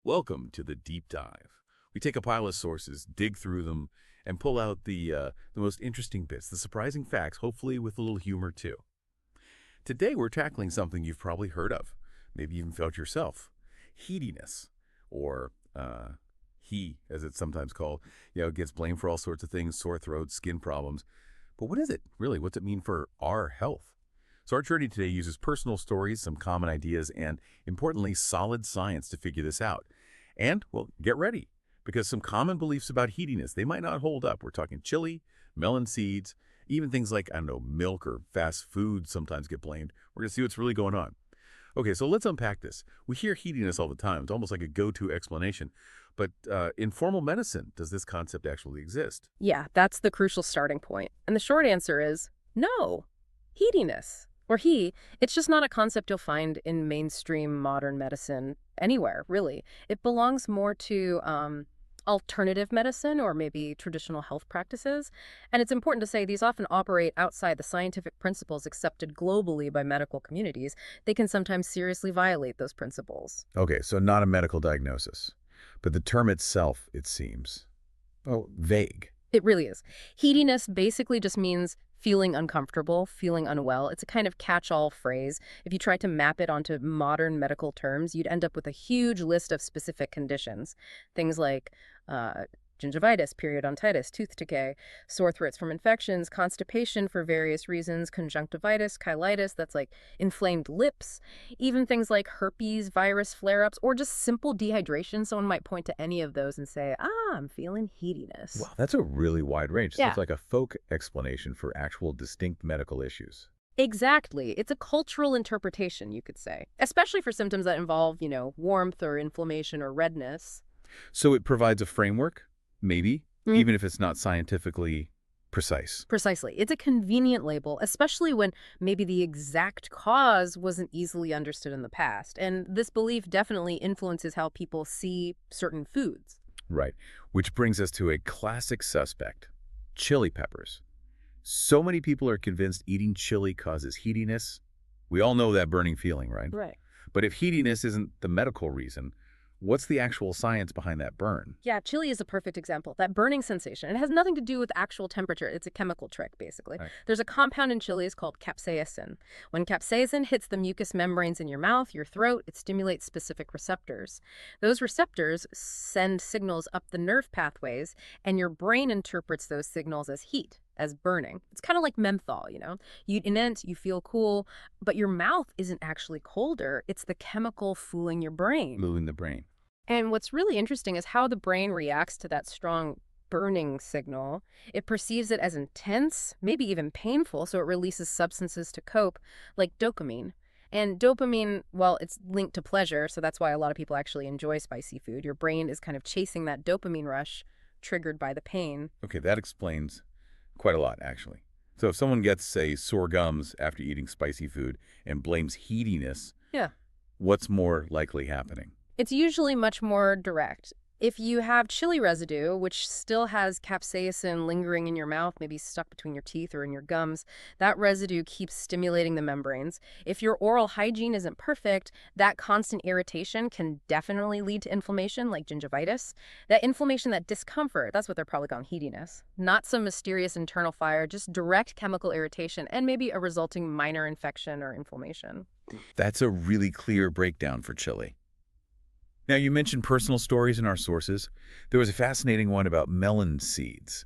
Welcome to the deep dive. We take a pile of sources, dig through them, and pull out the most interesting bits, the surprising facts, hopefully with a little humor too. Today we're tackling something you've probably heard of, maybe even felt yourself: heatiness, or he, as it's sometimes called. It gets blamed for all sorts of things: sore throats, skin problems. But what is it really? What's it mean for our health? So our journey today uses personal stories, some common ideas, and importantly, solid science to figure this out. And, well, get ready, because some common beliefs about heatiness, they might not hold up. We're talking chili, melon seeds, even things like, I don't know, milk or fast food sometimes get blamed. We're going to see what's really going on. Okay, so let's unpack this. We hear heatiness all the time. It's almost like a go-to explanation. But in formal medicine, does this concept actually exist? Yeah, that's the crucial starting point. And the short answer is no. Heatiness, or it's just not a concept you'll find in mainstream modern medicine anywhere, really. It belongs more to alternative medicine or maybe traditional health practices. And it's important to say these often operate outside the scientific principles accepted globally by medical communities. They can sometimes seriously violate those principles. Okay, so not a medical diagnosis. But the term itself, it seems, oh, vague. It really is. Heatiness basically just means feeling uncomfortable, feeling unwell. It's a kind of catch-all phrase. If you tried to map it onto modern medical terms, you'd end up with a huge list of specific conditions. Things like gingivitis, periodontitis, tooth decay, sore throats from infections, constipation for various reasons, conjunctivitis, chylitis, that's like inflamed lips, even things like herpes, virus flare-ups, or just simple dehydration. Someone might point to any of those and say, I'm feeling heatiness. Wow, that's a really wide range. So Yeah. it's like a folk explanation for actual distinct medical issues. Exactly. It's a cultural interpretation, you could say, especially for symptoms that involve, warmth or inflammation or redness. So it provides a framework, maybe, Mm. even if it's not scientifically precise. Precisely. It's a convenient label, especially when maybe the exact cause wasn't easily understood in the past. And this belief definitely influences how people see certain foods. Right. Which brings us to a classic suspect: chili peppers. So many people are convinced eating chili causes heatiness. We all know that burning feeling, right? Right. But if heatiness isn't the medical reason, what's the actual science behind that burn? Yeah, chili is a perfect example. That burning sensation. It has nothing to do with actual temperature. It's a chemical trick, basically. Right. There's a compound in chilies called capsaicin. When capsaicin hits the mucous membranes in your mouth, your throat, it stimulates specific receptors. Those receptors send signals up the nerve pathways, and your brain interprets those signals as heat, as burning. It's kind of like menthol. You inent, you feel cool, but your mouth isn't actually colder. It's the chemical fooling your brain. Moving the brain. And what's really interesting is how the brain reacts to that strong burning signal. It perceives it as intense, maybe even painful, so it releases substances to cope, like dopamine. And dopamine, well, it's linked to pleasure, so that's why a lot of people actually enjoy spicy food. Your brain is kind of chasing that dopamine rush triggered by the pain. Okay, that explains quite a lot, actually. So if someone gets, say, sore gums after eating spicy food and blames heatiness, Yeah. what's more likely happening? It's usually much more direct. If you have chili residue, which still has capsaicin lingering in your mouth, maybe stuck between your teeth or in your gums, that residue keeps stimulating the membranes. If your oral hygiene isn't perfect, that constant irritation can definitely lead to inflammation, like gingivitis. That inflammation, that discomfort, that's what they're probably calling heatiness. Not some mysterious internal fire, just direct chemical irritation and maybe a resulting minor infection or inflammation. That's a really clear breakdown for chili. Now, you mentioned personal stories in our sources. There was a fascinating one about melon seeds.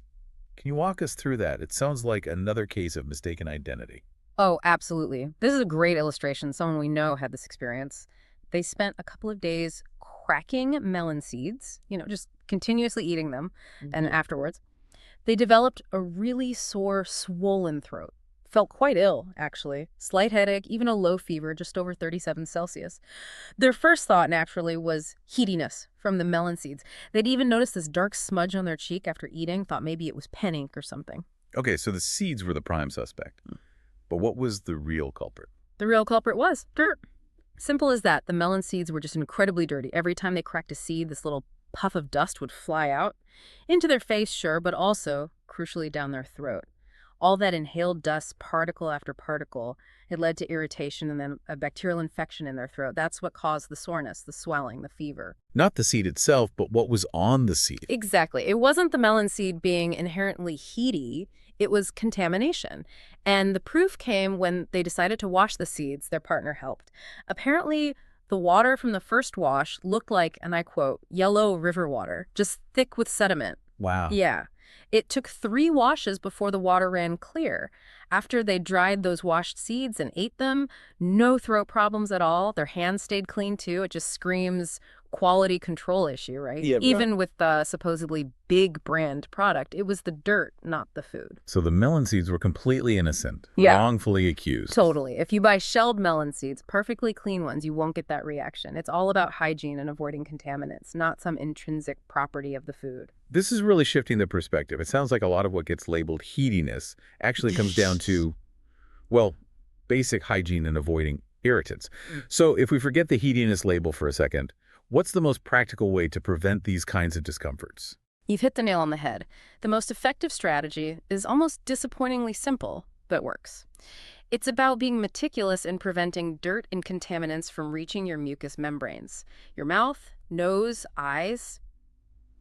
Can you walk us through that? It sounds like another case of mistaken identity. Oh, absolutely. This is a great illustration. Someone we know had this experience. They spent a couple of days cracking melon seeds, just continuously eating them. And afterwards, they developed a really sore, swollen throat. Felt quite ill, actually. Slight headache, even a low fever, just over 37 Celsius. Their first thought, naturally, was heatiness from the melon seeds. They'd even noticed this dark smudge on their cheek after eating, thought maybe it was pen ink or something. Okay, so the seeds were the prime suspect. But what was the real culprit? The real culprit was dirt. Simple as that. The melon seeds were just incredibly dirty. Every time they cracked a seed, this little puff of dust would fly out. Into their face, sure, but also, crucially, down their throat. All that inhaled dust, particle after particle, it led to irritation and then a bacterial infection in their throat. That's what caused the soreness, the swelling, the fever. Not the seed itself, but what was on the seed. Exactly. It wasn't the melon seed being inherently heaty, it was contamination. And the proof came when they decided to wash the seeds. Their partner helped. Apparently, the water from the first wash looked like, and I quote, yellow river water, just thick with sediment. Wow. Yeah. It took 3 washes before the water ran clear. After they dried those washed seeds and ate them, no throat problems at all. Their hands stayed clean too. It just screams quality control issue, right? Yeah, Even with the supposedly big brand product, it was the dirt, not the food. So the melon seeds were completely innocent, Yeah. wrongfully accused. Totally. If you buy shelled melon seeds, perfectly clean ones, you won't get that reaction. It's all about hygiene and avoiding contaminants, not some intrinsic property of the food. This is really shifting the perspective. It sounds like a lot of what gets labeled heatiness actually comes down to, well, basic hygiene and avoiding irritants. So if we forget the heatiness label for a second, what's the most practical way to prevent these kinds of discomforts? You've hit the nail on the head. The most effective strategy is almost disappointingly simple, but works. It's about being meticulous in preventing dirt and contaminants from reaching your mucous membranes, your mouth, nose, eyes,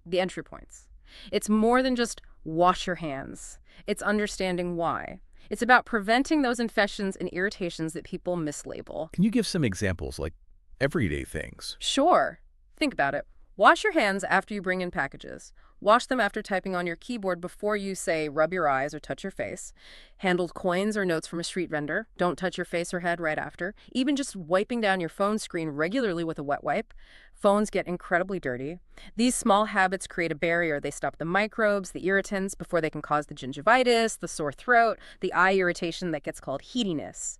the entry points. It's more than just wash your hands. It's understanding why. It's about preventing those infections and irritations that people mislabel. Can you give some examples, like everyday things? Sure. Think about it. Wash your hands after you bring in packages. Wash them after typing on your keyboard before you, say, rub your eyes or touch your face. Handled coins or notes from a street vendor. Don't touch your face or head right after. Even just wiping down your phone screen regularly with a wet wipe. Phones get incredibly dirty. These small habits create a barrier. They stop the microbes, the irritants, before they can cause the gingivitis, the sore throat, the eye irritation that gets called heatiness.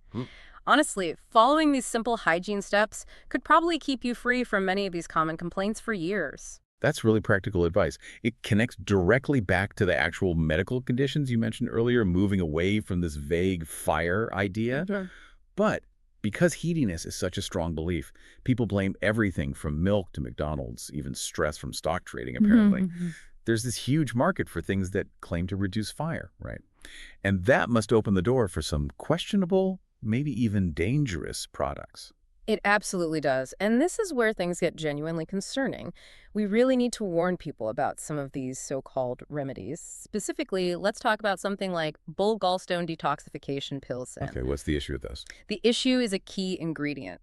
Honestly, following these simple hygiene steps could probably keep you free from many of these common complaints for years. That's really practical advice. It connects directly back to the actual medical conditions you mentioned earlier, moving away from this vague fire idea. But because heatiness is such a strong belief, people blame everything from milk to McDonald's, even stress from stock trading, apparently. There's this huge market for things that claim to reduce fire, right? And that must open the door for some questionable, maybe even dangerous products. It absolutely does. And this is where things get genuinely concerning. We really need to warn people about some of these so-called remedies. Specifically, let's talk about something like bull gallstone detoxification pills. Sam. Okay, what's the issue with this? The issue is a key ingredient,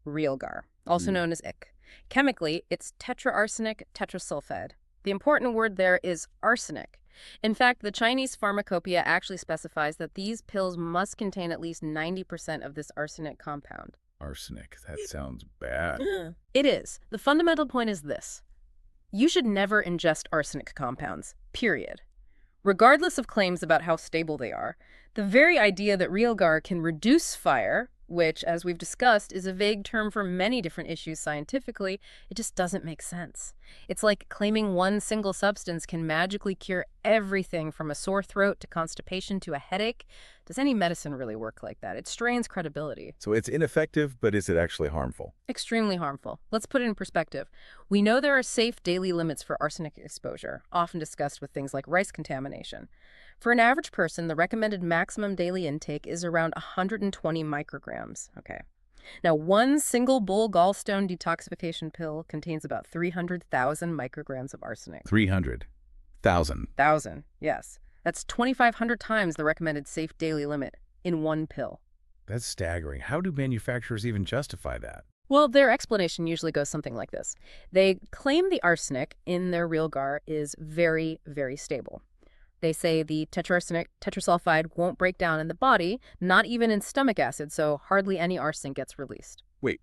Realgar, also known as ick. Chemically, it's tetraarsenic tetrasulfide. The important word there is arsenic. In fact, the Chinese pharmacopoeia actually specifies that these pills must contain at least 90% of this arsenic compound. Arsenic, that sounds bad. It is. The fundamental point is this. You should never ingest arsenic compounds, period. Regardless of claims about how stable they are, the very idea that Realgar can reduce fire, which, as we've discussed, is a vague term for many different issues scientifically, it just doesn't make sense. It's like claiming one single substance can magically cure everything from a sore throat to constipation to a headache. Does any medicine really work like that? It strains credibility. So it's ineffective, but is it actually harmful? Extremely harmful. Let's put it in perspective. We know there are safe daily limits for arsenic exposure, often discussed with things like rice contamination. For an average person, the recommended maximum daily intake is around 120 micrograms. Okay. Now, one single bull gallstone detoxification pill contains about 300,000 micrograms of arsenic. 300,000. Yes. That's 2,500 times the recommended safe daily limit in one pill. That's staggering. How do manufacturers even justify that? Well, their explanation usually goes something like this. They claim the arsenic in their Realgar is very, very stable. They say the tetraarsenic tetrasulfide won't break down in the body, not even in stomach acid, so hardly any arsenic gets released. Wait,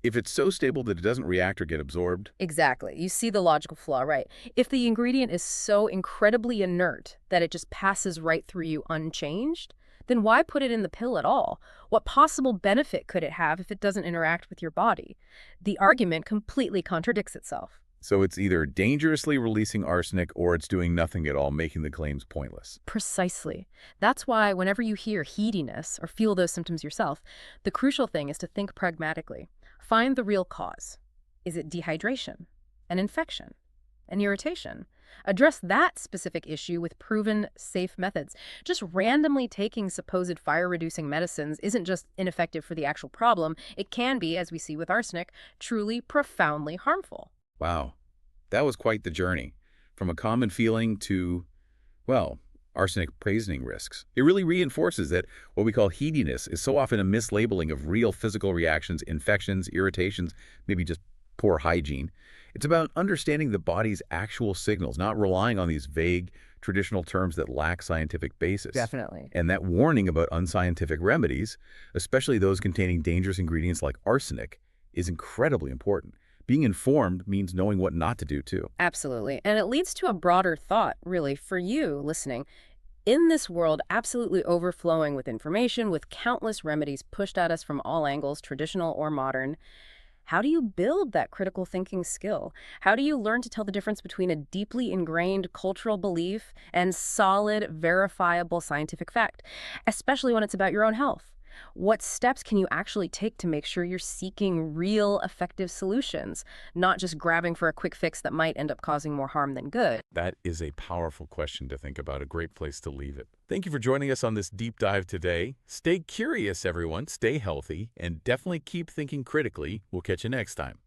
if it's so stable that it doesn't react or get absorbed? Exactly. You see the logical flaw, right? If the ingredient is so incredibly inert that it just passes right through you unchanged, then why put it in the pill at all? What possible benefit could it have if it doesn't interact with your body? The argument completely contradicts itself. So it's either dangerously releasing arsenic or it's doing nothing at all, making the claims pointless. Precisely. That's why whenever you hear heatiness or feel those symptoms yourself, the crucial thing is to think pragmatically. Find the real cause. Is it dehydration? An infection? An irritation? Address that specific issue with proven, safe methods. Just randomly taking supposed fire-reducing medicines isn't just ineffective for the actual problem. It can be, as we see with arsenic, truly profoundly harmful. Wow, that was quite the journey. From a common feeling to, well, arsenic poisoning risks. It really reinforces that what we call heatiness is so often a mislabeling of real physical reactions, infections, irritations, maybe just poor hygiene. It's about understanding the body's actual signals, not relying on these vague, traditional terms that lack scientific basis. Definitely. And that warning about unscientific remedies, especially those containing dangerous ingredients like arsenic, is incredibly important. Being informed means knowing what not to do, too. Absolutely. And it leads to a broader thought, really, for you listening. In this world absolutely overflowing with information, with countless remedies pushed at us from all angles, traditional or modern, how do you build that critical thinking skill? How do you learn to tell the difference between a deeply ingrained cultural belief and solid, verifiable scientific fact, especially when it's about your own health? What steps can you actually take to make sure you're seeking real, effective solutions, not just grabbing for a quick fix that might end up causing more harm than good? That is a powerful question to think about, a great place to leave it. Thank you for joining us on this deep dive today. Stay curious, everyone, stay healthy, and definitely keep thinking critically. We'll catch you next time.